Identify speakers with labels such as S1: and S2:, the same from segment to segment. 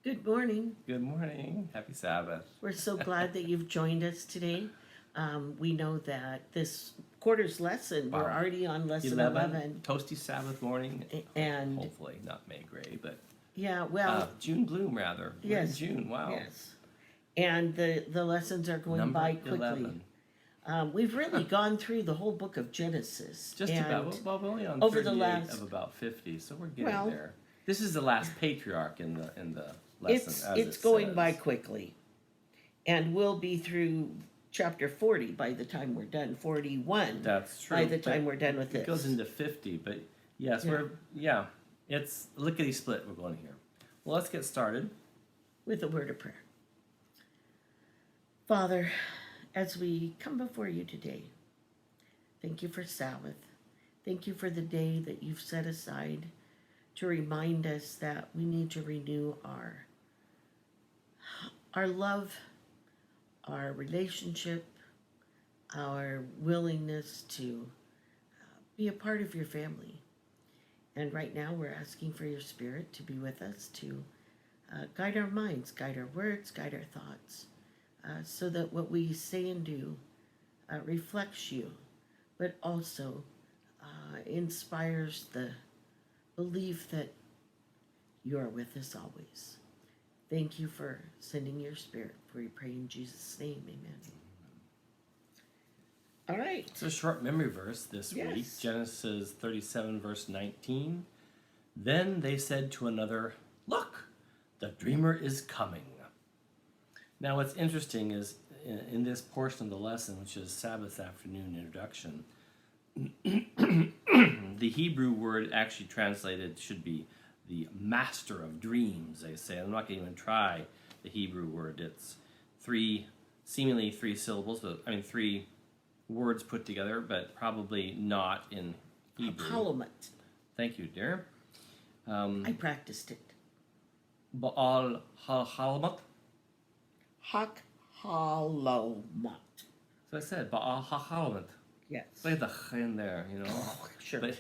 S1: Good morning.
S2: Good morning. Happy Sabbath.
S1: We're so glad that you've joined us today. We know that this quarter's lesson, we're
S2: Wow.
S1: already on lesson 11.
S2: Toasty Sabbath morning.
S1: And
S2: hopefully not May Gray, but
S1: yeah, well,
S2: June gloom rather. We're in
S1: yes,
S2: June. Wow.
S1: yes. And the lessons are going
S2: Number
S1: by quickly.
S2: 11.
S1: We've really gone through the whole book of Genesis.
S2: Just
S1: and
S2: about. Well, we're only on
S1: over
S2: 38
S1: the last,
S2: of about 50, so we're getting
S1: well,
S2: there. This is the last patriarch in the lesson.
S1: it's going by quickly. And we'll be through chapter 40 by the time we're done, 41.
S2: That's true.
S1: By the time we're done with this.
S2: It goes into 50, but yes, it's lickety split we're going here. Well, let's get started.
S1: With a word of prayer. Father, as we come before you today, thank you for Sabbath. Thank you for the day that you've set aside to remind us that we need to renew our love, our relationship, our willingness to be a part of your family. And right now we're asking for your Spirit to be with us, to guide our minds, guide our words, guide our thoughts, so that what we say and do reflects you, but also inspires the belief that you are with us always. Thank you for sending your Spirit. For we pray in Jesus' name, amen. All right.
S2: It's a short memory verse this week, Genesis 37, verse 19. Then they said to another, "Look, the dreamer is coming." Now, what's interesting is in this portion of the lesson, which is Sabbath afternoon introduction, the Hebrew word actually translated should be the master of dreams, they say. I'm not going to even try the Hebrew word. It's seemingly three syllables, three words put together, but probably not in Hebrew.
S1: Halamat.
S2: Thank you, dear.
S1: I practiced it.
S2: Baal halamat.
S1: Hak halomat.
S2: So I said Baal halamat.
S1: Yes.
S2: Say the ch in there, you know.
S1: Oh, sure.
S2: But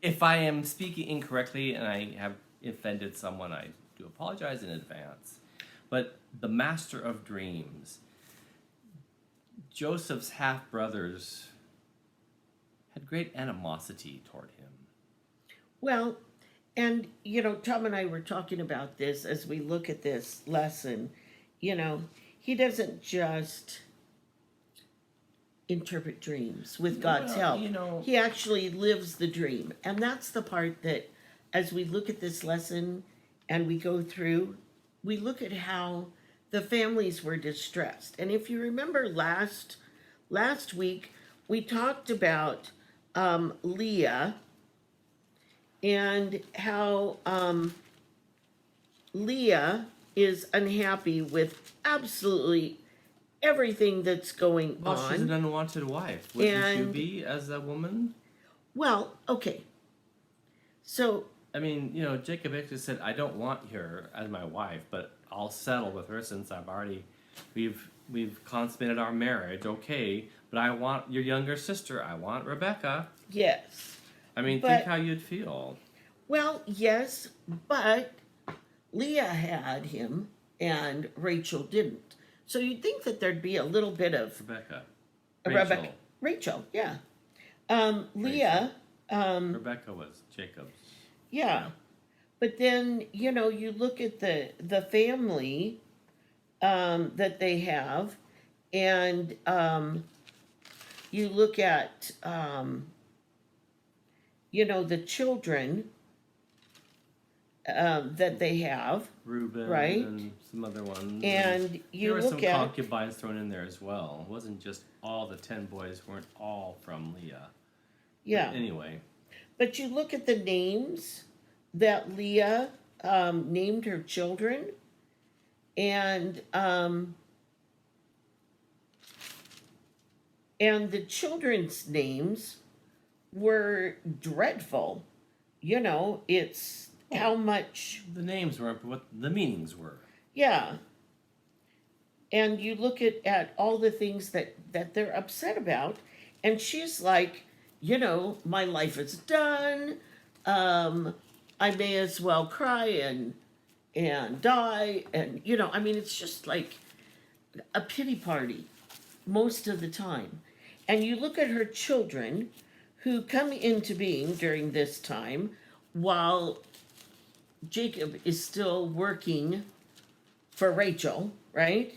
S2: if I am speaking incorrectly and I have offended someone, I do apologize in advance. But the master of dreams, Joseph's half-brothers had great animosity toward him.
S1: Well, and, Tom and I were talking about this as we look at this lesson. He doesn't just interpret dreams with God's help. He actually lives the dream. And that's the part that, as we look at this lesson and we go through, we look at how the families were distressed. And if you remember last week, we talked about Leah and how Leah is unhappy with absolutely everything that's going on.
S2: Well, she's an unwanted wife. Wouldn't you be as a woman?
S1: Well, okay. So
S2: Jacob actually said, "I don't want her as my wife, but I'll settle with her since we've consummated our marriage. Okay, but I want your younger sister. I want Rebecca."
S1: Yes.
S2: Think how you'd feel.
S1: Well, yes, but Leah had him and Rachel didn't. So you'd think that there'd be a little bit of Rachel, yeah. Leah.
S2: Rebecca was Jacob's.
S1: Yeah. But then, you look at the family that they have, and you look at, the children that they have.
S2: Reuben,
S1: right?
S2: And some other ones.
S1: And you
S2: look at...
S1: There
S2: were some concubines thrown in there as well. It wasn't just all the 10 boys weren't all from Leah.
S1: Yeah.
S2: But anyway.
S1: But you look at the names that Leah named her children, and the children's names were dreadful. It's how much...
S2: The names weren't, but what the meanings were.
S1: Yeah. And you look at all the things that they're upset about, and she's like, my life is done. I may as well cry and and die. And, I mean, it's just like a pity party most of the time. And you look at her children who come into being during this time while Jacob is still working for Rachel, right?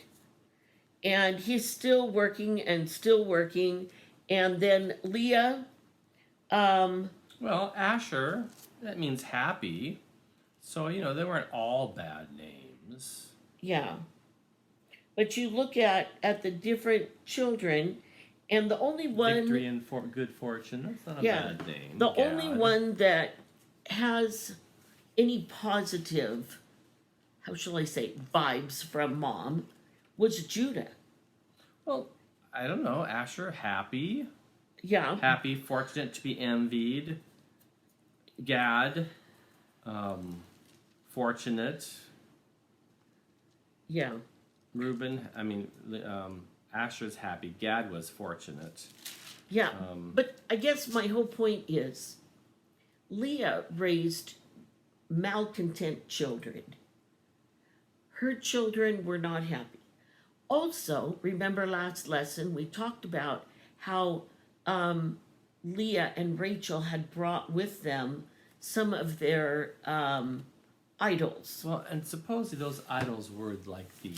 S1: And he's still working and still working. And then Leah,
S2: Well, Asher, that means happy. So, they weren't all bad names.
S1: yeah. But you look at the different children, and the only one,
S2: Victory and good fortune. That's not a
S1: yeah,
S2: bad name.
S1: the
S2: Gad.
S1: only one that has any positive, how shall I say, vibes from mom was Judah.
S2: Well, I don't know. Asher, happy.
S1: Yeah.
S2: Happy, fortunate to be envied. Gad, fortunate.
S1: Yeah.
S2: Reuben, Asher's happy. Gad was fortunate.
S1: Yeah. But I guess my whole point is Leah raised malcontent children. Her children were not happy. Also, remember last lesson we talked about how Leah and Rachel had brought with them some of their idols.
S2: Well, and supposedly those idols were like the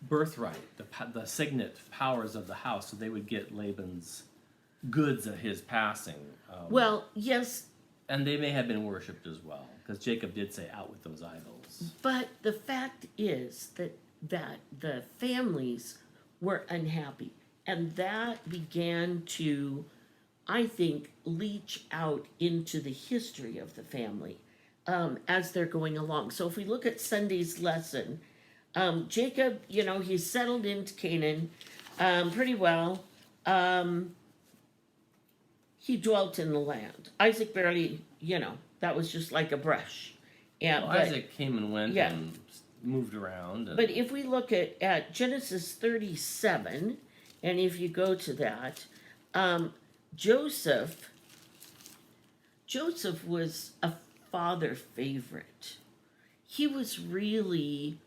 S2: birthright, the signet powers of the house, so they would get Laban's goods at his passing.
S1: Well, yes,
S2: and they may have been worshipped as well, because Jacob did say, "Out with those idols."
S1: but the fact is that the families were unhappy, and that began to, I think, leach out into the history of the family as they're going along. So if we look at Sunday's lesson, Jacob, he's settled into Canaan pretty well. He dwelt in the land. Isaac barely, that was just like a brush. Yeah,
S2: well,
S1: but
S2: Isaac came and went and moved around.
S1: but if we look at Genesis 37, and if you go to that, Joseph was a father favorite. He was really,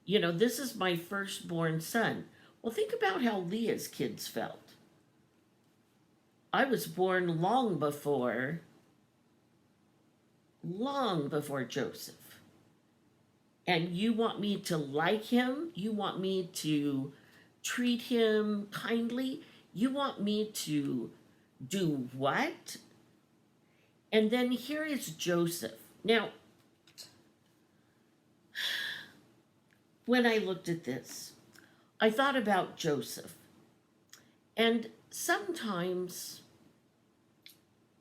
S1: this is my firstborn son. Well, think about how Leah's kids felt. I was born long before Joseph. And you want me to like him? You want me to treat him kindly? You want me to do what? And then here is Joseph. Now, when I looked at this, I thought about Joseph. And sometimes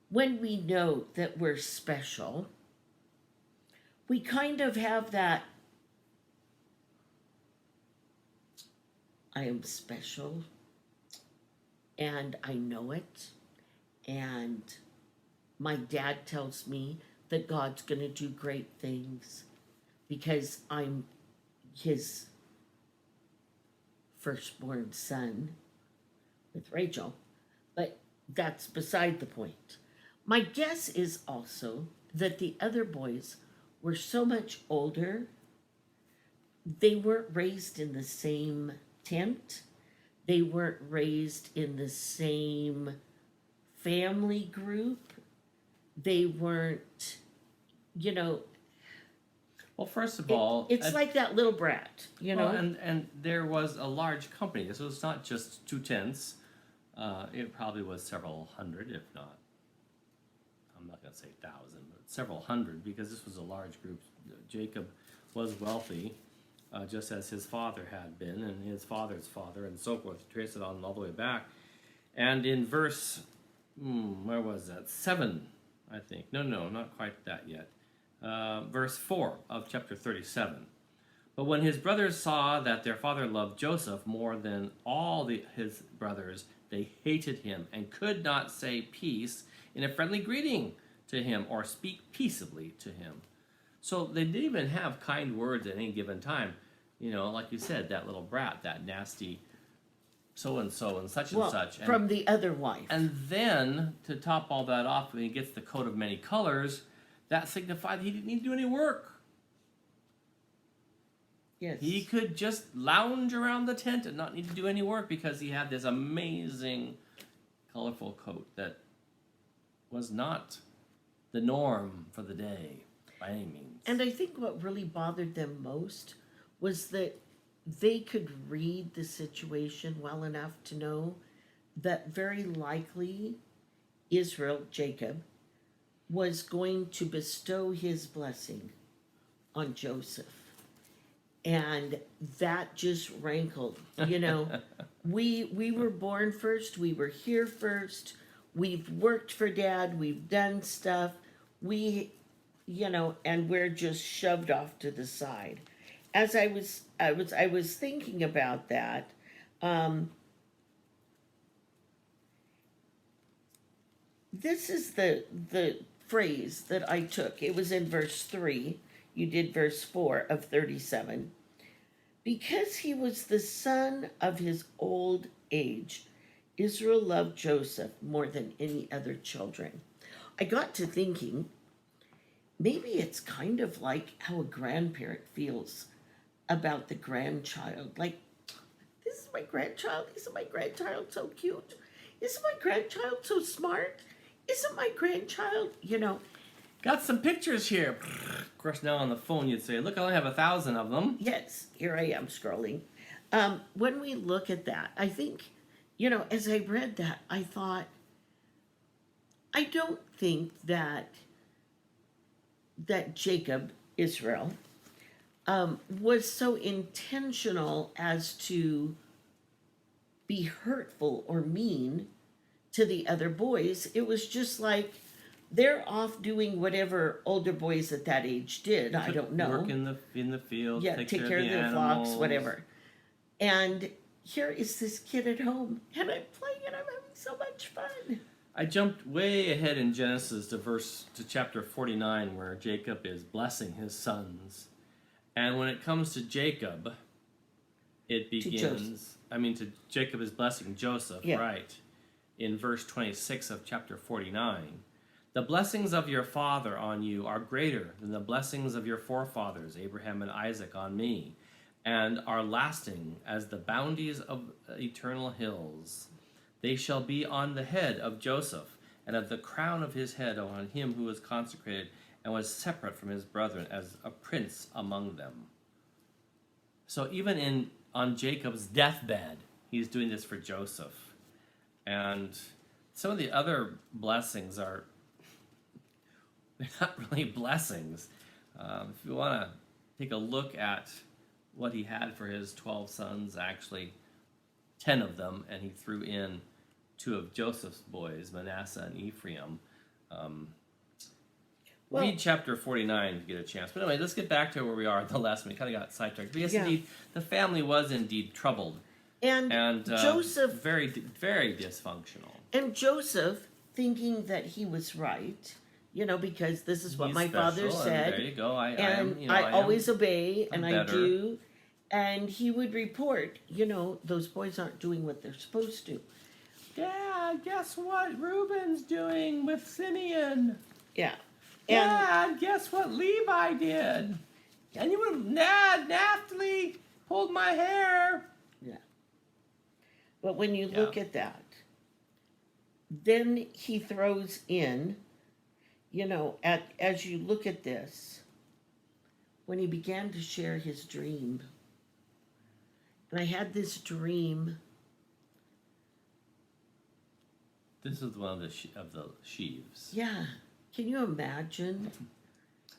S1: when we know that we're special, we kind of have that I am special and I know it, and my dad tells me that God's going to do great things because I'm his firstborn son with Rachel, but that's beside the point. My guess is also that the other boys were so much older, they weren't raised in the same tent, they weren't raised in the same family group, they weren't,
S2: Well, first of all,
S1: it's like that little brat,
S2: Well, and there was a large company. This was not just 2 tents. It probably was several hundred, if not, I'm not going to say 1,000, but several hundred, because this was a large group. Jacob was wealthy, just as his father had been, and his father's father, and so forth. Trace it on all the way back. And in verse, where was that? 7, I think. No, not quite that yet. Verse 4 of chapter 37. But when his brothers saw that their father loved Joseph more than all his brothers, they hated him and could not say peace in a friendly greeting to him or speak peaceably to him. So they didn't even have kind words at any given time. Like you said, that little brat, that nasty so-and-so and such and such.
S1: From the other wife.
S2: And then, to top all that off, when he gets the coat of many colors, that signified he didn't need to do any work.
S1: Yes.
S2: He could just lounge around the tent and not need to do any work because he had this amazing, colorful coat that was not the norm for the day by any means.
S1: And I think what really bothered them most was that they could read the situation well enough to know that very likely Israel, Jacob, was going to bestow his blessing on Joseph. And that just rankled. We were born first, we were here first, we've worked for Dad, we've done stuff, and we're just shoved off to the side. As I was thinking about that, this is the phrase that I took. It was in verse 3. You did verse 4 of 37. Because he was the son of his old age, Israel loved Joseph more than any other children. I got to thinking, maybe it's kind of like how a grandparent feels about the grandchild. Like, this is my grandchild. Isn't my grandchild so cute? Isn't my grandchild so smart? Isn't my grandchild,
S2: Got some pictures here. Of course, now on the phone you'd say, look, I only have 1,000 of them.
S1: Yes, here I am scrolling. When we look at that, I think, as I read that, I thought, I don't think that Jacob, Israel, was so intentional as to be hurtful or mean to the other boys. It was just like they're off doing whatever older boys at that age did. I don't know.
S2: Work in the field.
S1: Yeah, take care of the flocks, whatever. And here is this kid at home, and I'm playing, and I'm having so much fun.
S2: I jumped way ahead in Genesis to chapter 49, where Jacob is blessing his sons. And when it comes to Jacob, it begins. Jacob is blessing Joseph, yeah. Right? In verse 26 of chapter 49. The blessings of your father on you are greater than the blessings of your forefathers, Abraham and Isaac, on me, and are lasting as the bounties of eternal hills. They shall be on the head of Joseph, and of the crown of his head on him who was consecrated and was separate from his brethren as a prince among them. So even on Jacob's deathbed, he's doing this for Joseph. And some of the other blessings are they're not really blessings. If you want to take a look at what he had for his 12 sons, actually 10 of them, and he threw in 2 of Joseph's boys, Manasseh and Ephraim. Read chapter 49 to get a chance. But anyway, let's get back to where we are at the last one. We kind of got sidetracked. But yes, indeed, the family was indeed troubled. And
S1: Joseph...
S2: very, very dysfunctional.
S1: And Joseph, thinking that he was right... because this is what my father said.
S2: There you go.
S1: I always obey, and I do. And he would report, those boys aren't doing what they're supposed to.
S2: Dad, guess what Reuben's doing with Simeon?
S1: Yeah.
S2: Dad, guess what Levi did? And Naphtali pulled my hair.
S1: Yeah. But when you look at that, then he throws in... as you look at this, when he began to share his dream, and I had this dream.
S2: This is one of the sheaves.
S1: Yeah, can you imagine?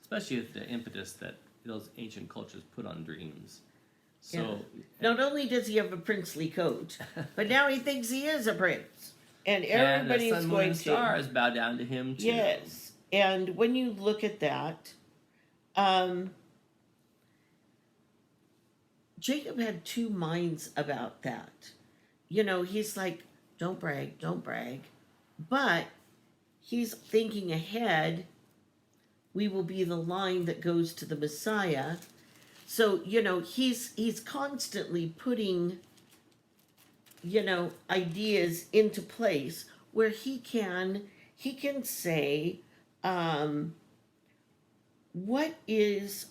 S2: Especially with the impetus that those ancient cultures put on dreams. So
S1: not only does he have a princely coat, but now he thinks he is a prince, and everybody's
S2: and the sun,
S1: going
S2: moon,
S1: to
S2: stars bow down to him too.
S1: Yes. And when you look at that, Jacob had 2 minds about that. He's like, don't brag, don't brag. But he's thinking ahead, we will be the line that goes to the Messiah. So, he's constantly putting, ideas into place where he can say, what is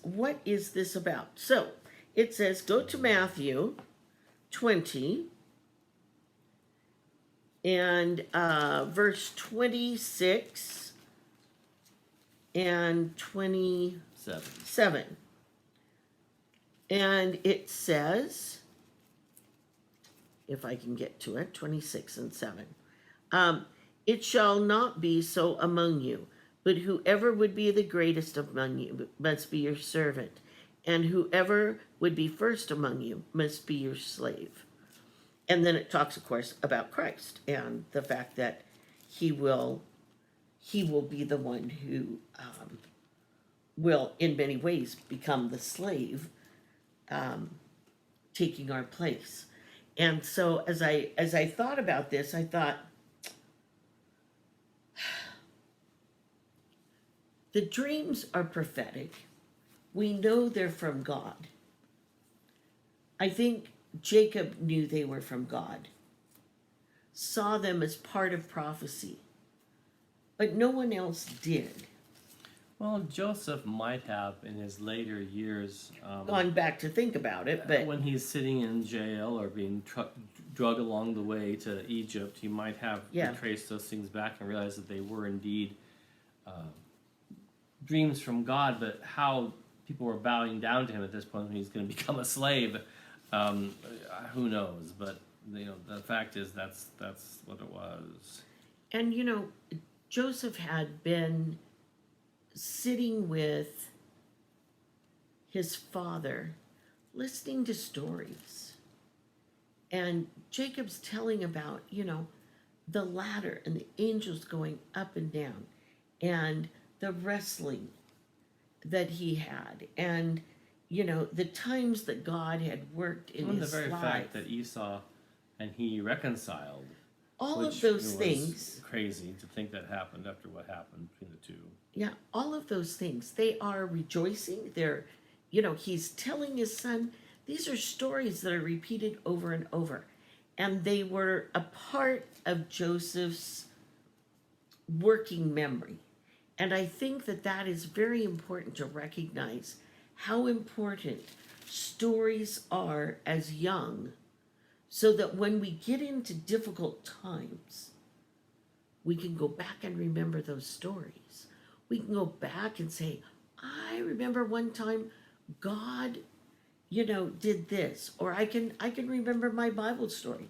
S1: this about? So it says, go to Matthew 20 and verse 26 and 27. And it says, if I can get to it, 26 and 7. It shall not be so among you, but whoever would be the greatest among you must be your servant, and whoever would be first among you must be your slave. And then it talks, of course, about Christ and the fact that he will be the one who will, in many ways, become the slave, taking our place. And so as I thought about this, I thought, the dreams are prophetic. We know they're from God. I think Jacob knew they were from God, saw them as part of prophecy, but no one else did.
S2: Well, Joseph might have, in his later years,
S1: Gone back to think about it, but
S2: when he's sitting in jail or being drug along the way to Egypt, he might have traced those things back and realized that they were indeed dreams from God, but how people were bowing down to him at this point when he's going to become a slave, who knows? But the fact is that's what it was.
S1: And Joseph had been sitting with his father, listening to stories, and Jacob's telling about the ladder and the angels going up and down, and the wrestling that he had, and the times that God had worked in his life.
S2: The very fact that Esau and he reconciled.
S1: All of those things.
S2: Crazy to think that happened after what happened between the two.
S1: Yeah, all of those things. They are rejoicing. They're, he's telling his son, these are stories that are repeated over and over. And they were a part of Joseph's working memory. And I think that is very important to recognize how important stories are as young, so that when we get into difficult times, we can go back and remember those stories. We can go back and say, I remember one time God, did this, or I can remember my Bible story.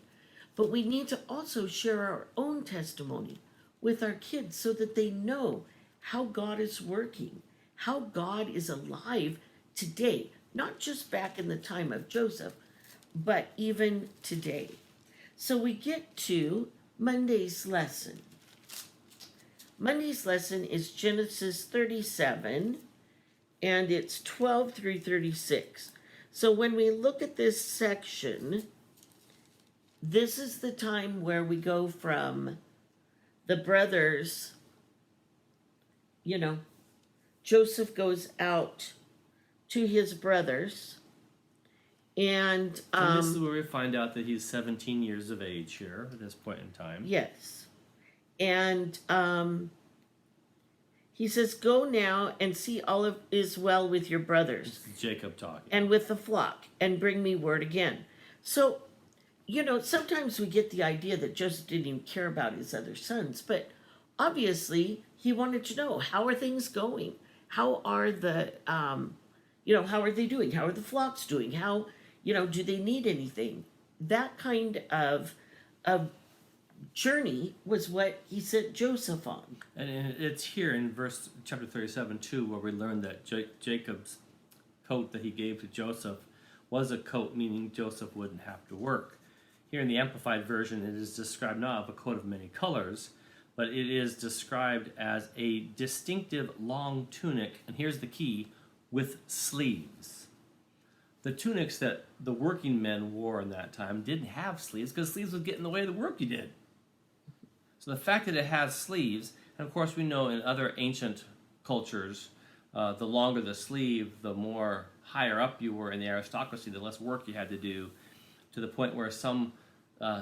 S1: But we need to also share our own testimony with our kids so that they know how God is working, how God is alive today, not just back in the time of Joseph, but even today. So we get to Monday's lesson. Monday's lesson is Genesis 37, and it's 12 through 36. So when we look at this section, this is the time where we go from the brothers, Joseph goes out to his brothers, and
S2: this is where we find out that he's 17 years of age here at this point in time.
S1: Yes. And he says, go now and see all is well with your brothers.
S2: This is Jacob talking.
S1: And with the flock, and bring me word again. So, sometimes we get the idea that Joseph didn't even care about his other sons, but obviously he wanted to know, how are things going? How are the, how are they doing? How are the flocks doing? How, do they need anything? That kind of journey was what he sent Joseph on.
S2: And it's here in chapter 37 too, where we learn that Jacob's coat that he gave to Joseph was a coat, meaning Joseph wouldn't have to work. Here in the Amplified Version, it is described not of a coat of many colors, but it is described as a distinctive long tunic, and here's the key, with sleeves. The tunics that the working men wore in that time didn't have sleeves, because sleeves would get in the way of the work you did. So the fact that it has sleeves, and of course we know in other ancient cultures, the longer the sleeve, the more higher up you were in the aristocracy, the less work you had to do, to the point where some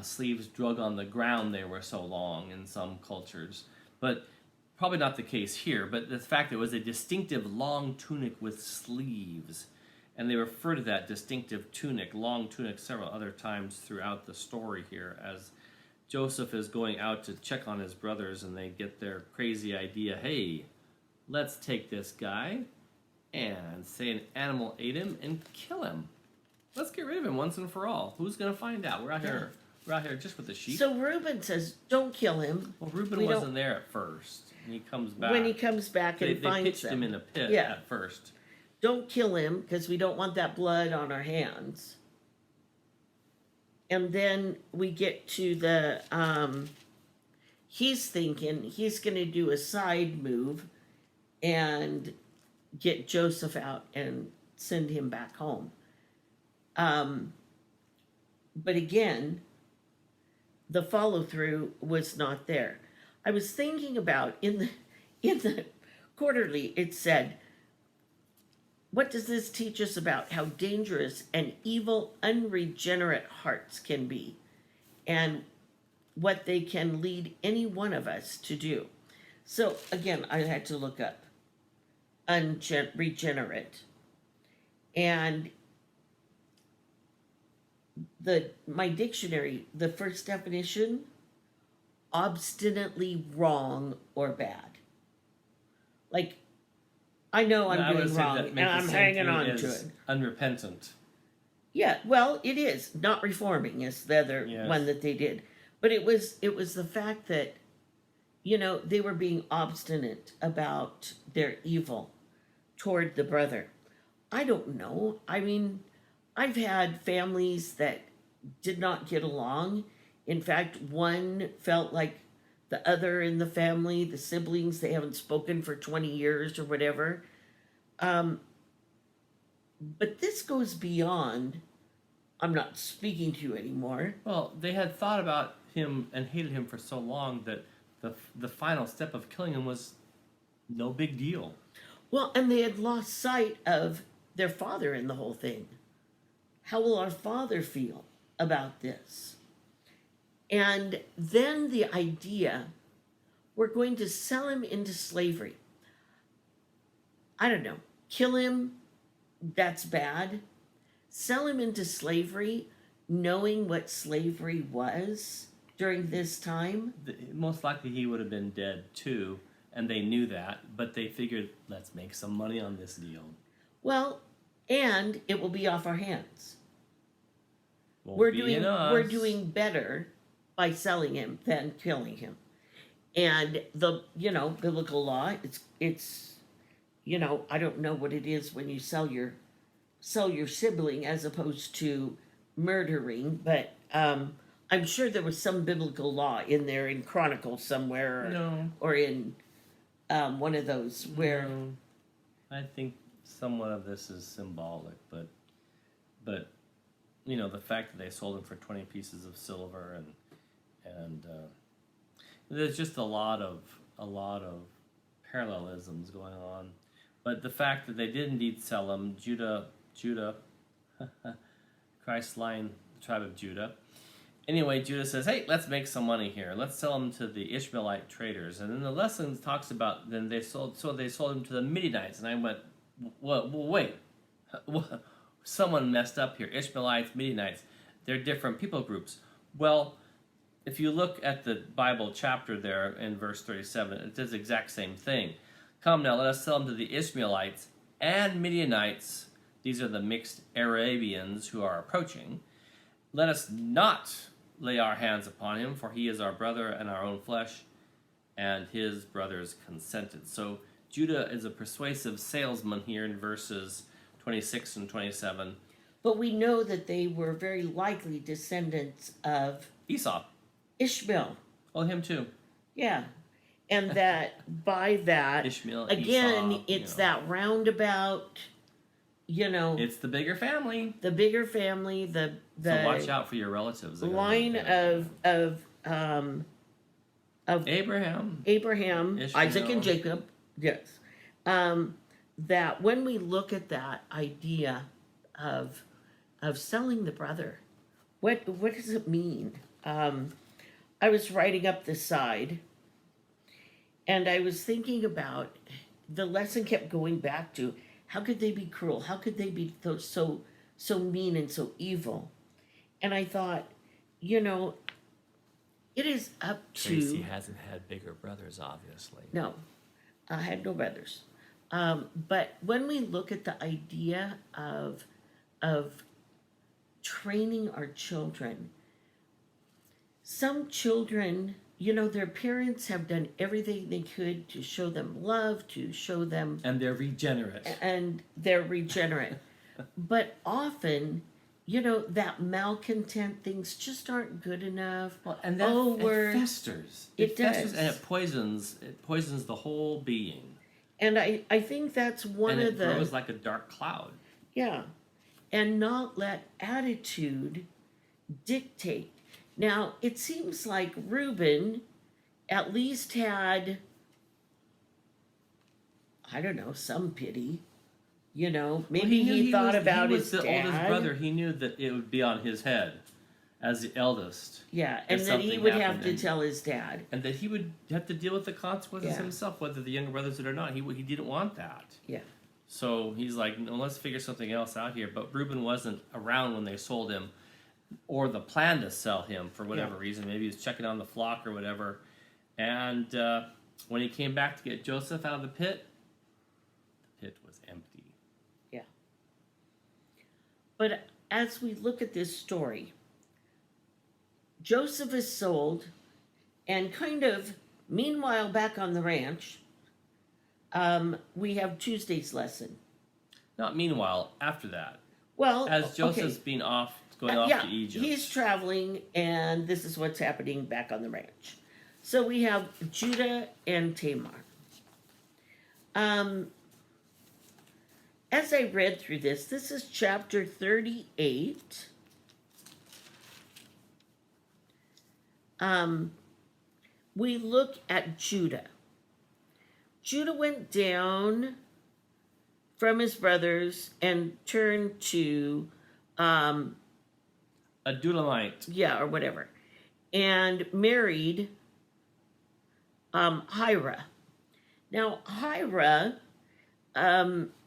S2: sleeves drug on the ground, they were so long in some cultures. But probably not the case here, but the fact that it was a distinctive long tunic with sleeves. And they refer to that distinctive tunic, long tunic, several other times throughout the story here as Joseph is going out to check on his brothers, and they get their crazy idea, hey, let's take this guy and say an animal ate him and kill him. Let's get rid of him once and for all. Who's going to find out? We're out here just with the sheep.
S1: So Reuben says, don't kill him.
S2: Well, Reuben wasn't there at first. And he comes back.
S1: When he comes back and finds
S2: they pitched
S1: them.
S2: him in a pit at first.
S1: Don't kill him because we don't want that blood on our hands. And then we get to the, he's thinking he's going to do a side move and get Joseph out and send him back home. But again, the follow through was not there. I was thinking about in the quarterly, it said, what does this teach us about how dangerous and evil, unregenerate hearts can be, and what they can lead any one of us to do? So again, I had to look up regenerate, and my dictionary, the first definition, obstinately wrong or bad. Like, I know I'm doing wrong, and I'm hanging on to it.
S2: Unrepentant.
S1: Yeah, well, it is. Not reforming is the other one that they did. But it was the fact that, they were being obstinate about their evil toward the brother. I don't know. I mean, I've had families that did not get along. In fact, one felt like the other in the family, the siblings, they haven't spoken for 20 years or whatever. But this goes beyond, I'm not speaking to you anymore.
S2: Well, they had thought about him and hated him for so long that the final step of killing him was no big deal.
S1: Well, and they had lost sight of their father in the whole thing. How will our father feel about this? And then the idea, we're going to sell him into slavery. I don't know. Kill him, that's bad. Sell him into slavery, knowing what slavery was during this time.
S2: Most likely he would have been dead too, and they knew that, but they figured, let's make some money on this deal.
S1: Well, and it will be off our hands. We're doing better by selling him than killing him. And the biblical law, it's I don't know what it is when you sell your sibling as opposed to murdering, but I'm sure there was some biblical law in there in Chronicles somewhere, or in one of those where.
S2: No. I think somewhat of this is symbolic, but the fact that they sold him for 20 pieces of silver and there's just a lot of parallelisms going on. But the fact that they did indeed sell him, Judah, Christ's line, the tribe of Judah. Anyway, Judah says, hey, let's make some money here. Let's sell him to the Ishmaelite traders. And then the lesson talks about, then they sold him to the Midianites. And I went, well, wait, someone messed up here. Ishmaelites, Midianites, they're different people groups. Well, if you look at the Bible chapter there in verse 37, it does the exact same thing. Come now, let us sell him to the Ishmaelites and Midianites. These are the mixed Arabians who are approaching. Let us not lay our hands upon him, for he is our brother and our own flesh. And his brothers consented. So Judah is a persuasive salesman here in verses 26 and 27.
S1: But we know that they were very likely descendants of
S2: Esau.
S1: Ishmael.
S2: Oh, him too.
S1: Yeah. And that by that,
S2: Ishmael,
S1: again,
S2: Esau,
S1: it's that roundabout,
S2: It's the bigger family.
S1: The bigger family, the
S2: so watch out for your relatives.
S1: Line of
S2: Abraham,
S1: Ishmael, Isaac and Jacob. Yes. That when we look at that idea of selling the brother, what does it mean? I was writing up the side, and I was thinking about the lesson kept going back to How could they be cruel? How could they be so mean and so evil? And I thought, you know, it is up to
S3: Tracy hasn't had bigger brothers, obviously.
S1: no, I had no brothers. But when we look at the idea of training our children, some children, you know, their parents have done everything they could to show them love, to show them,
S2: And they're regenerate.
S1: and they're regenerate. But often, you know, that malcontent, things just aren't good enough.
S2: Well, and that
S1: we're-
S2: it festers.
S1: It
S2: festers,
S1: does.
S2: and it poisons the whole being.
S1: And I think that's one
S2: and
S1: of
S2: it
S1: the
S2: grows like a dark cloud.
S1: yeah, and not let attitude dictate. Now, it seems like Reuben at least had, I don't know, some pity. You know, maybe
S2: Well,
S1: he thought about
S2: he
S1: his
S2: was the
S1: dad.
S2: oldest brother. He knew that it would be on his head as the eldest,
S1: Yeah, and
S2: if
S1: then he
S2: something
S1: would have
S2: happened
S1: to
S2: and-
S1: tell his dad.
S2: and that he would have to deal with the consequences
S1: Yeah.
S2: himself, whether the younger brothers did or not. He didn't want that.
S1: Yeah.
S2: So he's like, no, let's figure something else out here. But Reuben wasn't around when they sold him, or the plan to sell him for whatever reason. Maybe he was checking on the flock or whatever. And when he came back to get Joseph out of the pit was empty.
S1: Yeah. But as we look at this story, Joseph is sold, and kind of meanwhile back on the ranch, we have Tuesday's lesson.
S2: Not meanwhile, after that,
S1: Well,
S2: as Joseph's
S1: okay.
S2: being going off
S1: yeah,
S2: to Egypt.
S1: he's traveling, and this is what's happening back on the ranch. So we have Judah and Tamar. As I read through this is chapter 38. We look at Judah. Judah went down from his brothers and turned to
S2: A Dulamite.
S1: yeah, or whatever, and married Hira. Now, Hira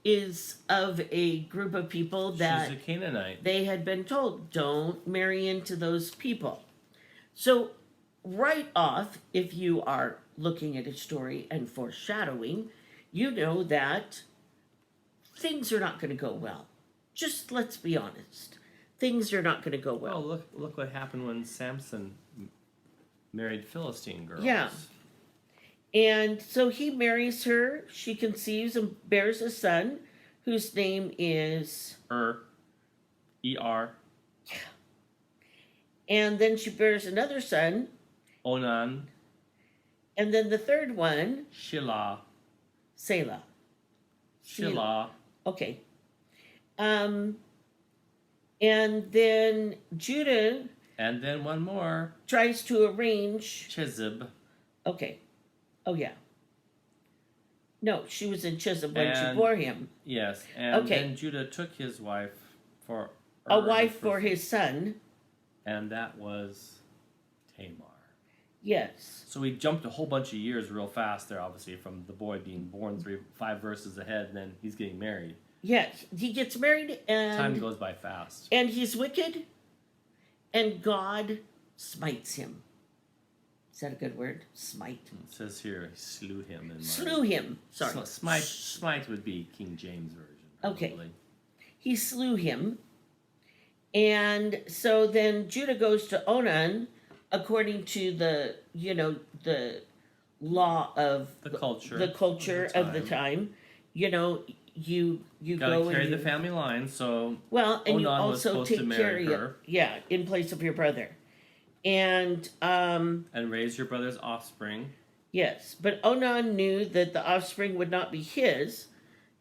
S1: is of a group of people that
S2: She's a Canaanite.
S1: they had been told, don't marry into those people. So, right off, if you are looking at a story and foreshadowing, you know that things are not going to go well. Just let's be honest. Things are not going to go well.
S2: Well, look what happened when Samson married Philistine girls.
S1: Yeah. And so he marries her. She conceives and bears a son whose name is.
S2: E-R.
S1: And then she bears another son.
S2: Onan.
S1: And then the third one,
S2: Shelah.
S1: Selah.
S2: Shelah.
S1: Okay. And then Judah
S2: And then one more.
S1: tries to arrange.
S2: Chizib.
S1: Okay. Oh, yeah. No, she was in Chisholm when she
S2: And-
S1: bore him.
S2: Yes. And
S1: Okay.
S2: then Judah took his wife for
S1: A wife for his son.
S2: And that was Tamar.
S1: Yes.
S2: So we jumped a whole bunch of years real fast there, obviously, from the boy being born 5 verses ahead, and then he's getting married.
S1: Yes. He gets married
S2: Time
S1: and
S2: goes by fast.
S1: he's wicked, and God smites him. Is that a good word? Smite.
S2: It says here, he slew him.
S1: Slew him. Sorry.
S2: So smite would be King James Version.
S1: Okay.
S2: Probably.
S1: He slew him. And so then Judah goes to Onan, according to the law of
S2: The culture.
S1: the culture of the time. You know, you
S2: Gotta
S1: go
S2: carry
S1: and
S2: the family line, so
S1: well, and you
S2: Onan was
S1: also
S2: supposed to
S1: take
S2: marry
S1: care of
S2: her.
S1: yeah, in place of your brother. And
S2: and raise your brother's offspring.
S1: yes, but Onan knew that the offspring would not be his,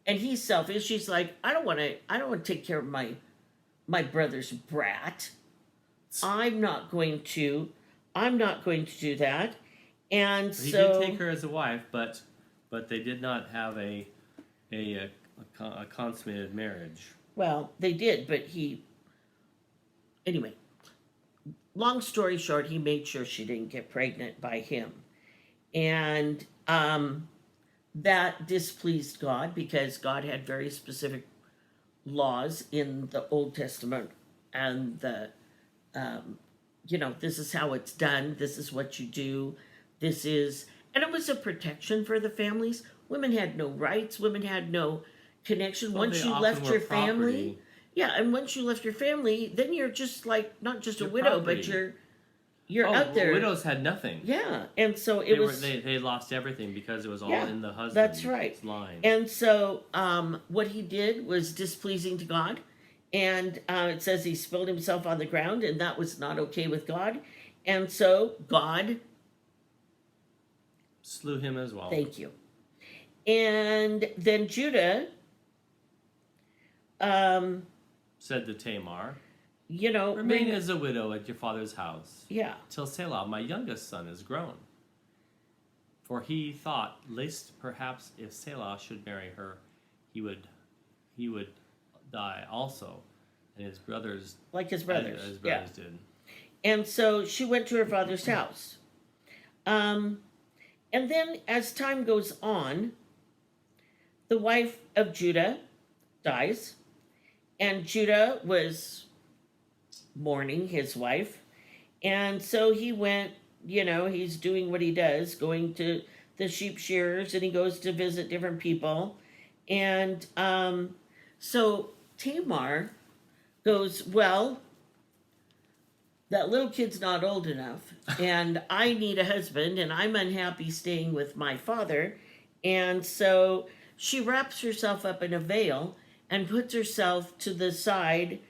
S1: and he's selfish. He's like, I don't want to take care of my brother's brat. I'm not going to do that. And
S2: He
S1: so
S2: did take her as a wife, but they did not have a consummated marriage.
S1: well, they did, but anyway, long story short, he made sure she didn't get pregnant by him. And that displeased God because God had very specific laws in the Old Testament, and this is how it's done, this is what you do, and it was a protection for the families. Women had no rights, women had no connection.
S2: Well,
S1: Once
S2: they
S1: you
S2: often
S1: left
S2: were
S1: your family,
S2: property.
S1: yeah, and once you left your family, then you're just like, not just a
S2: You're
S1: widow,
S2: property.
S1: but you're out there.
S2: Widows had nothing.
S1: Yeah, and so
S2: They lost everything because it was all in the husband's
S1: that's right.
S2: line.
S1: And so what he did was displeasing to God, and it says he spilled himself on the ground, and that was not okay with God, and so God
S2: Slew him as well.
S1: thank you. And then Judah,
S2: Said to Tamar,
S1: remain
S2: as a widow at your father's house,
S1: yeah,
S2: till Selah, my youngest son, is grown. For he thought, lest perhaps if Selah should marry her, he would die also, and his brothers
S1: like his brothers,
S2: as brothers did.
S1: And so she went to her father's house. And then as time goes on, the wife of Judah dies, and Judah was mourning his wife. And so he went, he's doing what he does, going to the sheep shearers, and he goes to visit different people. And so Tamar goes, well, that little kid's not old enough, and I need a husband, and I'm unhappy staying with my father. And so she wraps herself up in a veil and puts herself to the side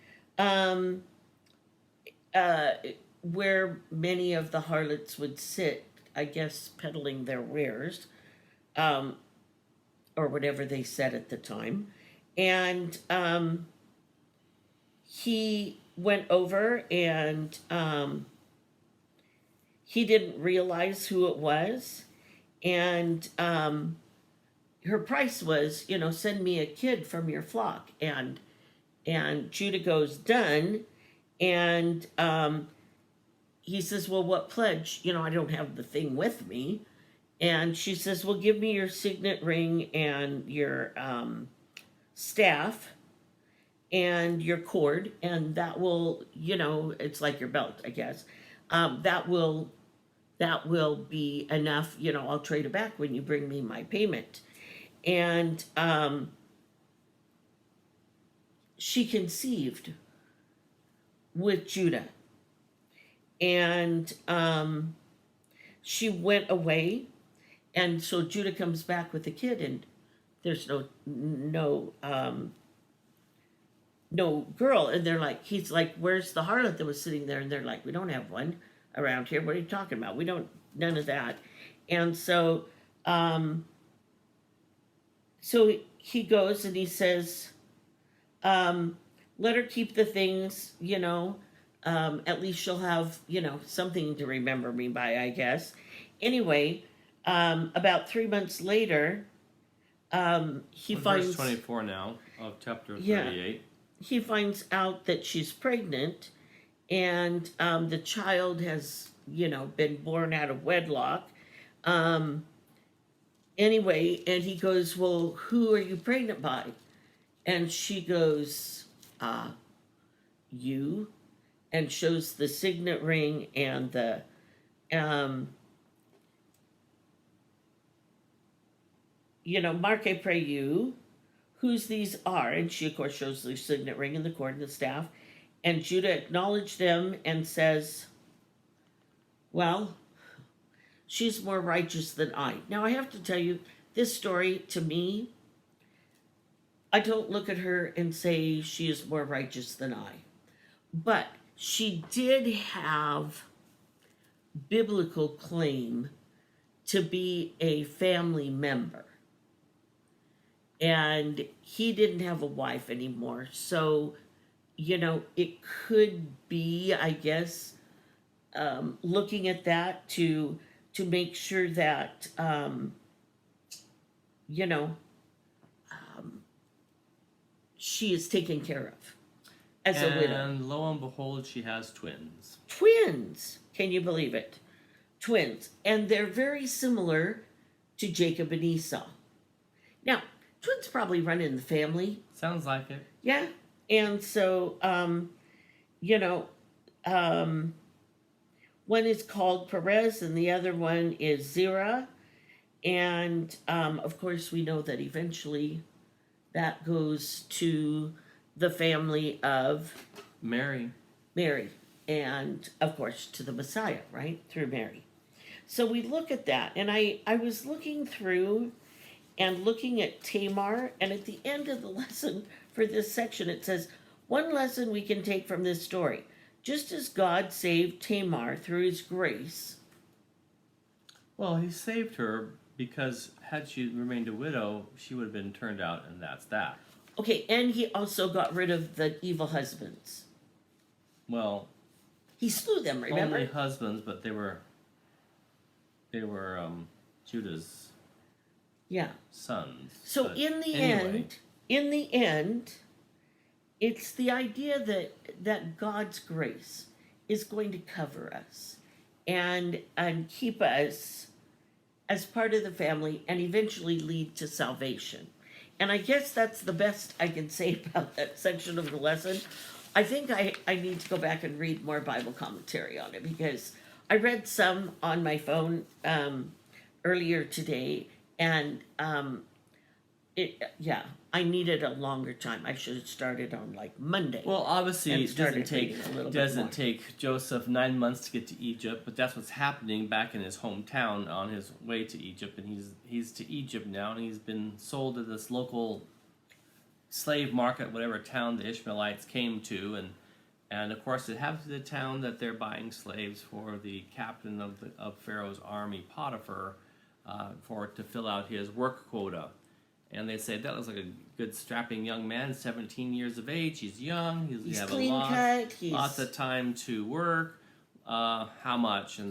S1: where many of the harlots would sit, I guess, peddling their wares, or whatever they said at the time. And he went over, and he didn't realize who it was. And her price was, send me a kid from your flock. And Judah goes, done. And he says, well, what pledge? I don't have the thing with me. And she says, well, give me your signet ring and your staff and your cord, and that will, it's like your belt, I guess. That will be enough. I'll trade it back when you bring me my payment. And she conceived with Judah, and she went away, and so Judah comes back with the kid, and there's no girl. And they're like, he's like, where's the harlot that was sitting there? And they're like, we don't have one around here. What are you talking about? We don't, none of that. And so so he goes and he says, let her keep the things, at least she'll have, something to remember me by, I guess. Anyway, about 3 months later, he finds...
S2: Verse 24 now of chapter 38.
S1: He finds out that she's pregnant, and the child has, been born out of wedlock. Anyway, and he goes, well, who are you pregnant by? And she goes, you, and shows the signet ring and the, Mark, I pray you, whose these are. And she, of course, shows the signet ring and the cord and the staff. And Judah acknowledged them and says, well, she's more righteous than I. Now, I have to tell you, this story, to me, I don't look at her and say she is more righteous than I. But she did have biblical claim to be a family member. And he didn't have a wife anymore. So, it could be, I guess, looking at that to make sure that, she is taken care of as a widow.
S2: And lo and behold, she has twins.
S1: Twins! Can you believe it? Twins. And they're very similar to Jacob and Esau. Now, twins probably run in the family.
S2: Sounds like it.
S1: Yeah. And so, you know, um, one is called Perez and the other one is Zerah. And of course, we know that eventually that goes to the family of
S2: Mary.
S1: Mary. And of course, to the Messiah, right? Through Mary. So we look at that. And I was looking through and looking at Tamar. And at the end of the lesson for this section, it says, one lesson we can take from this story. Just as God saved Tamar through his grace.
S2: Well, he saved her because had she remained a widow, she would have been turned out, and that's that.
S1: Okay, and he also got rid of the evil husbands.
S2: Well,
S1: he slew them, remember?
S2: Only husbands, but they were Judah's sons.
S1: So
S2: but
S1: in the end, it's the idea that God's grace is going to cover us and keep us as part of the family and eventually lead to salvation. And I guess that's the best I can say about that section of the lesson. I think I need to go back and read more Bible commentary on it, because I read some on my phone earlier today, and I needed a longer time. I should have started on like Monday.
S2: Well, obviously it doesn't
S1: take
S2: take Joseph 9 months to get to Egypt, but that's what's happening back in his hometown on his way to Egypt, and he's to Egypt now, and he's been sold to this local slave market, whatever town the Ishmaelites came to, and of course it happens to the town that they're buying slaves for the captain of Pharaoh's army, Potiphar, to fill out his work quota. And they say, that looks like a good strapping young man, 17 years of age. He's young. He's have
S1: clean cut.
S2: Lots of time to work. How much? And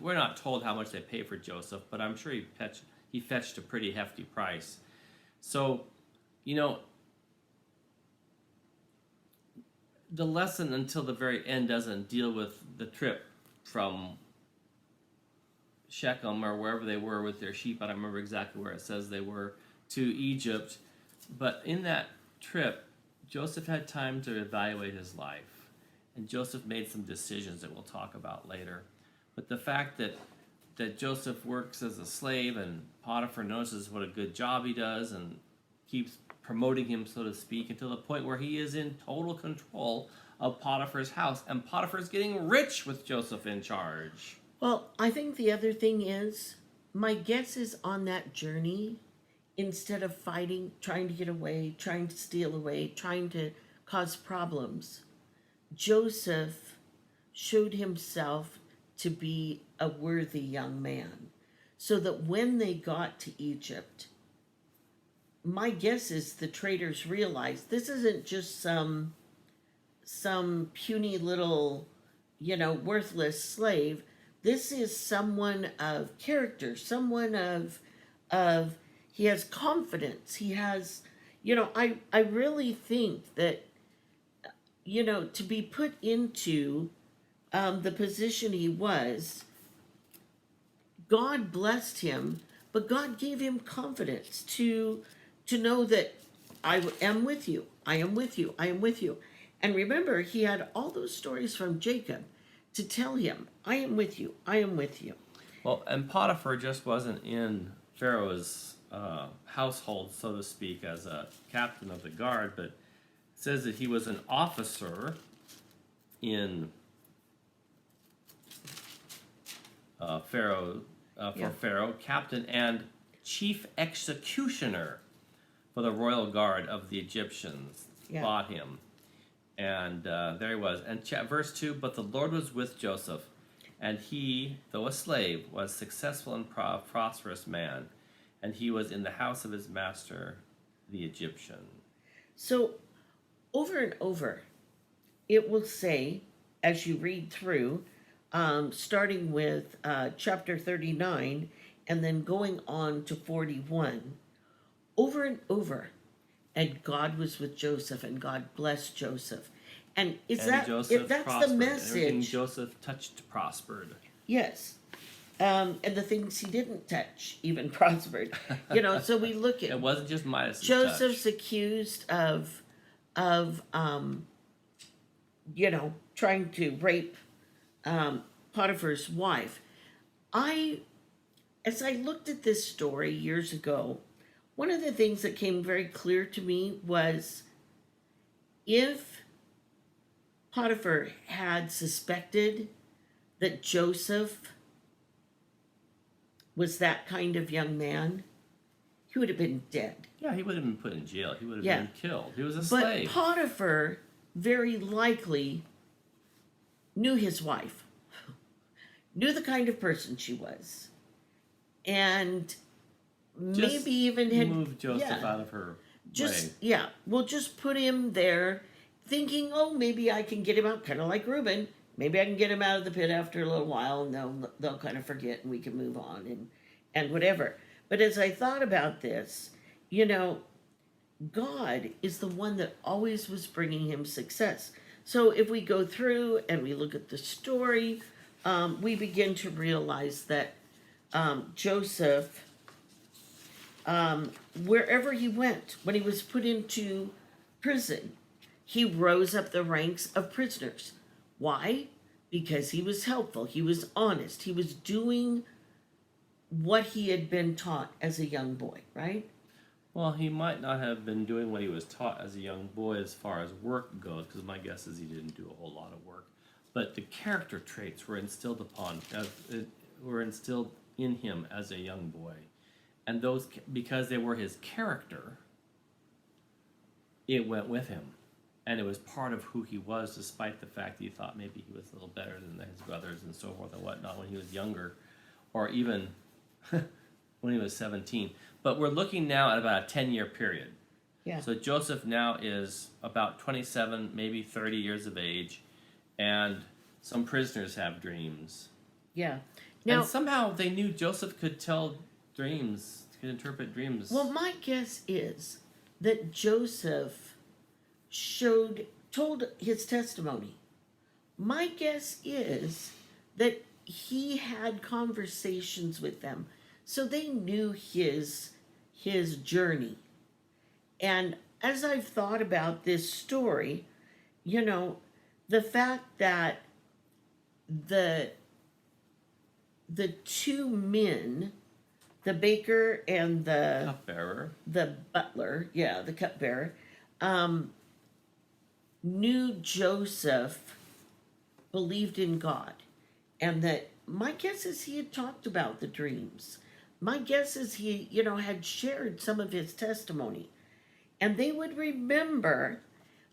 S2: we're not told how much they pay for Joseph, but I'm sure he fetched a pretty hefty price. So, the lesson until the very end doesn't deal with the trip from Shechem or wherever they were with their sheep. I don't remember exactly where it says they were, to Egypt. But in that trip, Joseph had time to evaluate his life, and Joseph made some decisions that we'll talk about later. But the fact that Joseph works as a slave, and Potiphar notices what a good job he does and keeps promoting him, so to speak, until the point where he is in total control of Potiphar's house, and Potiphar's getting rich with Joseph in charge.
S1: Well, I think the other thing is, my guess is on that journey, instead of fighting, trying to get away, trying to steal away, trying to cause problems, Joseph showed himself to be a worthy young man. So that when they got to Egypt, my guess is the traders realized this isn't just some puny little, worthless slave. This is someone of character, someone of he has confidence. He has, I really think that, to be put into the position he was, God blessed him, but God gave him confidence to know that I am with you. I am with you. I am with you. And remember, he had all those stories from Jacob to tell him, I am with you, I am with you.
S2: Well, and Potiphar just wasn't in Pharaoh's household, so to speak, as a captain of the guard, but it says that he was an officer in Pharaoh, Pharaoh, captain and chief executioner for the royal guard of the Egyptians. Bought him. And there he was. And verse 2, but the Lord was with Joseph, and he, though a slave, was successful and prosperous man, and he was in the house of his master, the Egyptian.
S1: So, over and over, it will say, as you read through, starting with chapter 39, and then going on to 41, over and over, and God was with Joseph, and God blessed Joseph. And if that's
S2: prospered.
S1: the message,
S2: everything Joseph touched prospered.
S1: Yes. And the things he didn't touch even prospered. So we look at
S2: It wasn't just Midas'
S1: Joseph's
S2: touch.
S1: accused of trying to rape Potiphar's wife. As I looked at this story years ago, one of the things that came very clear to me was if Potiphar had suspected that Joseph was that kind of young man, he would have been dead.
S2: Yeah, he would have been put in jail. He would have
S1: Yeah.
S2: been killed. He was a
S1: But
S2: slave.
S1: Potiphar very likely knew his wife, knew the kind of person she was, and
S2: Just
S1: maybe even had
S2: moved Joseph
S1: yeah,
S2: out of her
S1: just
S2: way.
S1: yeah, we'll just put him there, thinking, oh, maybe I can get him out, kind of like Reuben. Maybe I can get him out of the pit after a little while, and they'll kind of forget, and we can move on and whatever. But as I thought about this, God is the one that always was bringing him success. So if we go through and we look at the story, we begin to realize that Joseph, wherever he went, when he was put into prison, he rose up the ranks of prisoners. Why? Because he was helpful, he was honest, he was doing what he had been taught as a young boy, right?
S2: Well, he might not have been doing what he was taught as a young boy as far as work goes, because my guess is he didn't do a whole lot of work. But the character traits were instilled in him as a young boy, and those, because they were his character, it went with him, and it was part of who he was, despite the fact that he thought maybe he was a little better than his brothers and so forth and whatnot when he was younger, or even when he was 17. But we're looking now at about a 10-year period.
S1: Yeah.
S2: So Joseph now is about 27, maybe 30 years of age, and some prisoners have dreams.
S1: Yeah. Now,
S2: And somehow they knew Joseph could tell dreams, could interpret dreams.
S1: well, my guess is that Joseph told his testimony. My guess is that he had conversations with them, so they knew his journey. And as I've thought about this story, the fact that the two men, the baker and the
S2: Cupbearer.
S1: butler, the cupbearer, knew Joseph believed in God, and that my guess is he had talked about the dreams. My guess is he, had shared some of his testimony, and they would remember.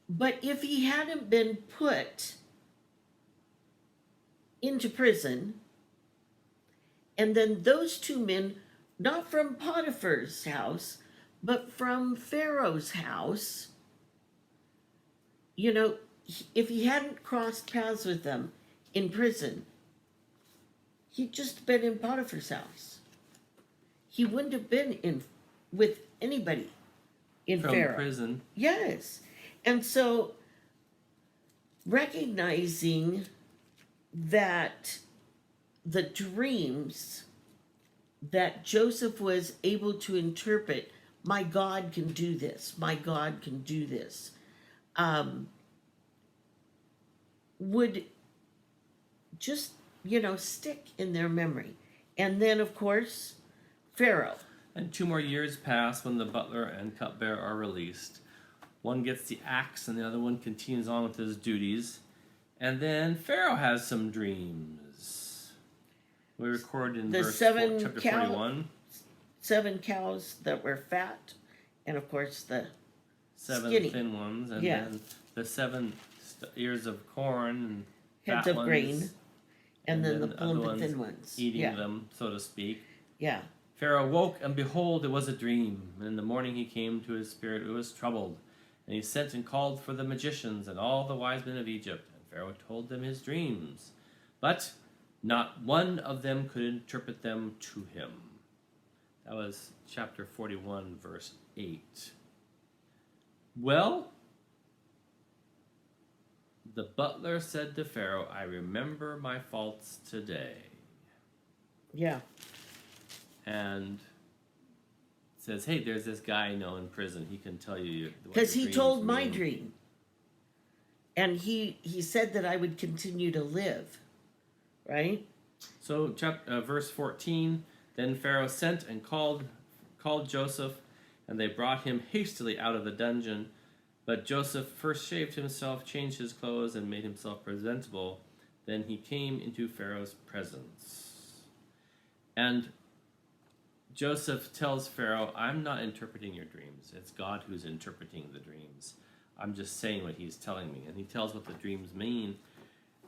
S1: But if he hadn't been put into prison, and then those two men, not from Potiphar's house, but from Pharaoh's house, if he hadn't crossed paths with them in prison, he'd just been in Potiphar's house. He wouldn't have been with anybody in
S2: From
S1: Pharaoh.
S2: prison.
S1: Yes. And so recognizing that the dreams that Joseph was able to interpret, my God can do this, my God can do this, would just, stick in their memory. And then, of course, Pharaoh.
S2: And 2 more years pass when the butler and cupbearer are released. One gets the axe and the other one continues on with his duties. And then Pharaoh has some dreams. We record in chapter 41.
S1: 7 cows that were fat, and of course the
S2: 7
S1: skinny.
S2: thin ones, and
S1: Yeah.
S2: then the 7 ears of corn and
S1: Heads
S2: fat
S1: of
S2: ones,
S1: grain, and then the
S2: other
S1: plump and
S2: ones
S1: thin ones.
S2: eating
S1: Yeah.
S2: them, so to speak.
S1: Yeah.
S2: Pharaoh woke, and behold, it was a dream. And in the morning he came to his spirit, who was troubled. And he sent and called for the magicians and all the wise men of Egypt. And Pharaoh told them his dreams. But not one of them could interpret them to him. That was chapter 41, verse 8. Well, the butler said to Pharaoh, I remember my faults today.
S1: Yeah.
S2: and says, "Hey, there's this guy I know in prison. He can tell you what
S1: Because
S2: your
S1: he
S2: dreams
S1: told my
S2: mean."
S1: dream. And he said that I would continue to live. Right?
S2: So, verse 14. Then Pharaoh sent and called Joseph, and they brought him hastily out of the dungeon. But Joseph first shaved himself, changed his clothes, and made himself presentable. Then he came into Pharaoh's presence. And Joseph tells Pharaoh, "I'm not interpreting your dreams. It's God who's interpreting the dreams. I'm just saying what he's telling me." And he tells what the dreams mean.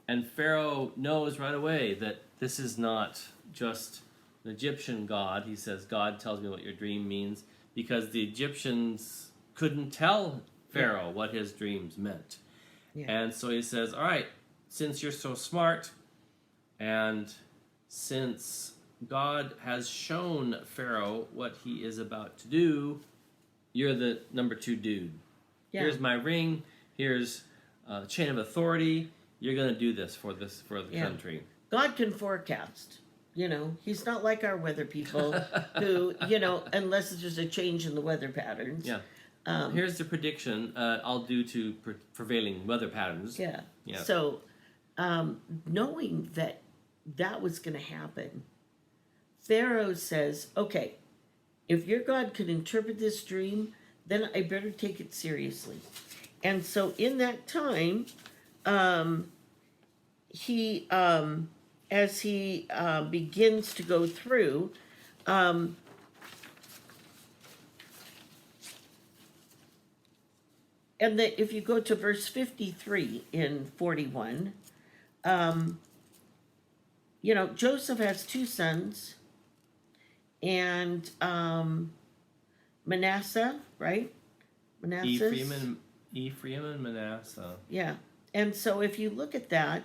S2: And Pharaoh knows right away that this is not just an Egyptian god. He says, "God tells me what your dream means," because the Egyptians couldn't tell Pharaoh what his dreams meant.
S1: Yeah.
S2: And so he says, "All right, since you're so smart, and since God has shown Pharaoh what he is about to do, you're the number 2 dude.
S1: Yeah.
S2: Here's my ring. Here's a chain of authority. You're going to do this for the country."
S1: God can forecast. He's not like our weather people who, unless it's just a change in the weather patterns.
S2: Yeah. Here's the prediction I'll do to prevailing weather patterns.
S1: Yeah.
S2: Yeah.
S1: So, knowing that was going to happen, Pharaoh says, "Okay, if your God can interpret this dream, then I better take it seriously." And so, in that time, he, as he begins to go through, and if you go to verse 53 in 41, Joseph has 2 sons, and Manasseh, right?
S2: Ephraim and Manasseh.
S1: Yeah. And so if you look at that,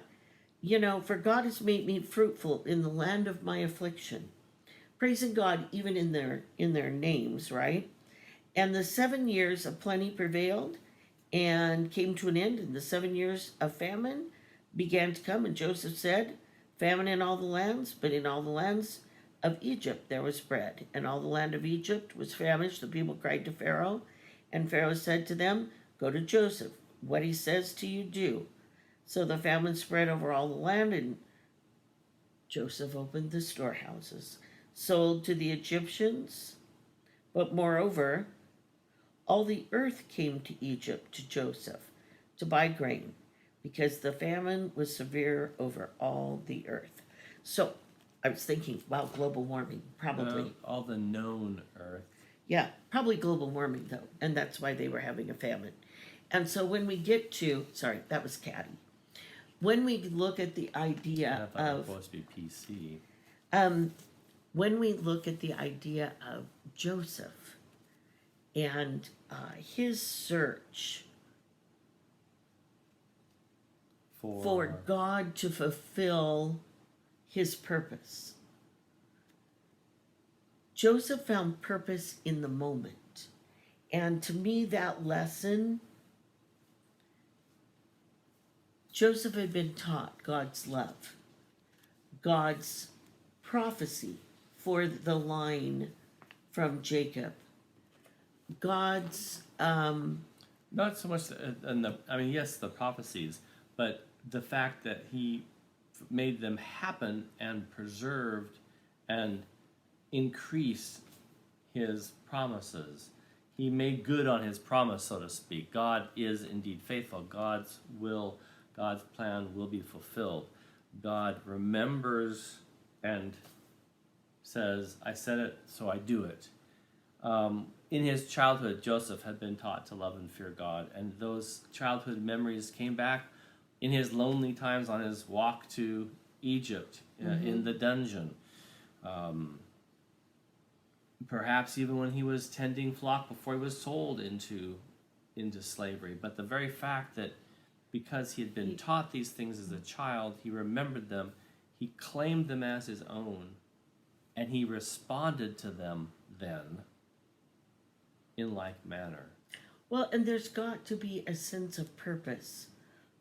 S1: "For God has made me fruitful in the land of my affliction." Praising God even in their names, right? "And the 7 years of plenty prevailed and came to an end, and the 7 years of famine began to come. And Joseph said, famine in all the lands, but in all the lands of Egypt there was bread. And all the land of Egypt was famished. The people cried to Pharaoh, and Pharaoh said to them, go to Joseph. What he says to you, do." So the famine spread over all the land, and Joseph opened the storehouses, sold to the Egyptians. But moreover, all the earth came to Egypt to Joseph to buy grain, because the famine was severe over all the earth. So I was thinking, wow, global warming, probably.
S2: All the known earth.
S1: Yeah, probably global warming, though, and that's why they were having a famine. And so when we get to, sorry, that was Caddy. When we look at the idea
S2: I thought it was
S1: of,
S2: supposed to be PC.
S1: when we look at the idea of Joseph and his search for God to fulfill his purpose, Joseph found purpose in the moment. And to me, that lesson, Joseph had been taught God's love, God's prophecy for the line from Jacob, God's
S2: Not so much, yes, the prophecies, but the fact that he made them happen and preserved and increased his promises. He made good on his promise, so to speak. God is indeed faithful. God's plan will be fulfilled. God remembers and says, I said it, so I do it. In his childhood, Joseph had been taught to love and fear God, and those childhood memories came back in his lonely times on his walk to Egypt, in the dungeon. Perhaps even when he was tending flock before he was sold into slavery. But the very fact that because he had been taught these things as a child, he remembered them, he claimed them as his own, and he responded to them then in like manner.
S1: Well, and there's got to be a sense of purpose.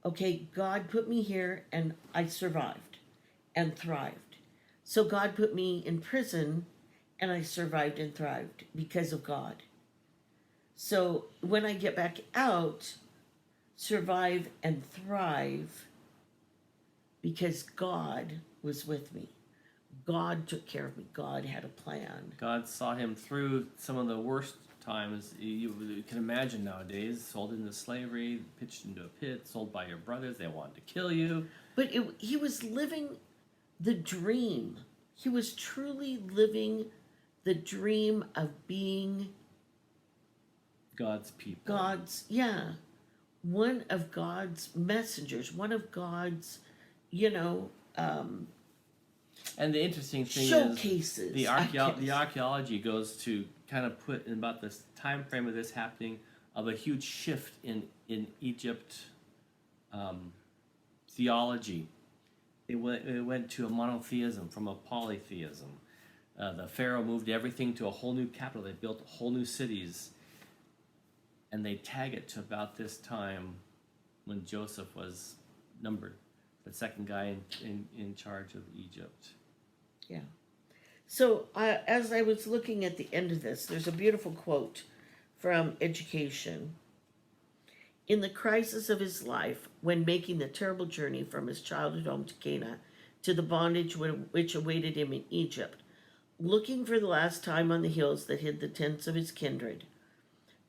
S1: Okay, God put me here and I survived and thrived. So God put me in prison, and I survived and thrived because of God. So when I get back out, survive and thrive because God was with me. God took care of me. God had a plan.
S2: God saw him through some of the worst times you can imagine nowadays. Sold into slavery, pitched into a pit, sold by your brothers. They wanted to kill you.
S1: But he was living the dream. He was truly living the dream of being
S2: God's people.
S1: one of God's messengers, one of God's,
S2: And the interesting thing
S1: showcases.
S2: is the archaeology goes to kind of put in about this time frame of this happening of a huge shift in Egypt theology. It went to a monotheism from a polytheism. The Pharaoh moved everything to a whole new capital. They built whole new cities. And they tag it to about this time when Joseph was numbered, the second guy in charge of Egypt.
S1: Yeah. So as I was looking at the end of this, there's a beautiful quote from Education. In the crisis of his life, when making the terrible journey from his childhood home to Cana to the bondage which awaited him in Egypt, looking for the last time on the hills that hid the tents of his kindred,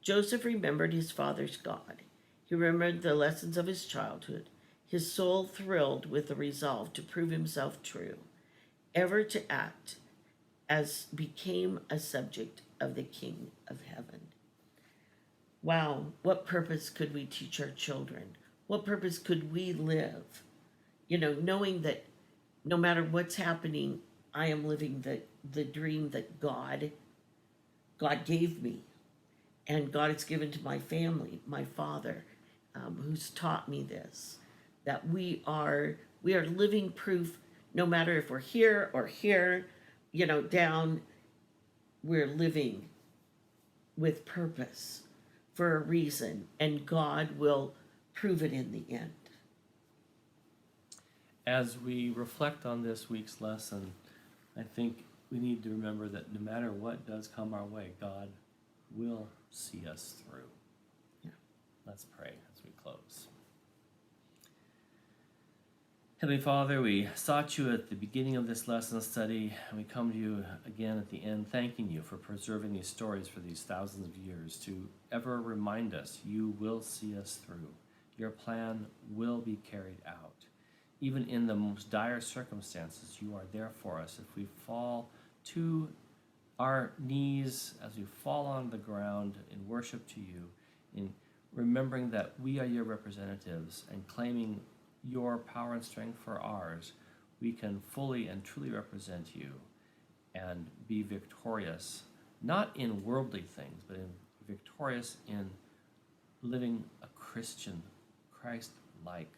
S1: Joseph remembered his father's God. He remembered the lessons of his childhood. His soul thrilled with the resolve to prove himself true, ever to act as became a subject of the King of Heaven. Wow, what purpose could we teach our children? What purpose could we live? Knowing that no matter what's happening, I am living the dream that God gave me. And God has given to my family, my father, who's taught me this, that we are living proof, no matter if we're here or here, down, we're living with purpose for a reason, and God will prove it in the end.
S2: As we reflect on this week's lesson, I think we need to remember that no matter what does come our way, God will see us through.
S1: Yeah.
S2: Let's pray as we close. Heavenly Father, we sought you at the beginning of this lesson study, and we come to you again at the end, thanking you for preserving these stories for these thousands of years to ever remind us you will see us through. Your plan will be carried out. Even in the most dire circumstances, you are there for us. If we fall to our knees, as we fall on the ground in worship to you, in remembering that we are your representatives and claiming your power and strength for ours, we can fully and truly represent you and be victorious, not in worldly things, but victorious in living a Christian, Christ-like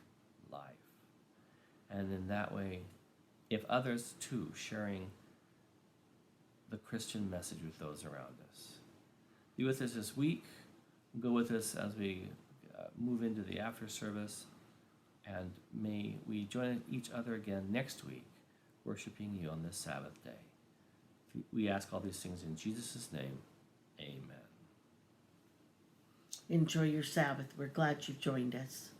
S2: life. And in that way, if others too sharing the Christian message with those around us. Be with us this week. Go with us as we move into the after service. And may we join each other again next week, worshiping you on this Sabbath day. We ask all these things in Jesus' name. Amen.
S1: Enjoy your Sabbath. We're glad you've joined us.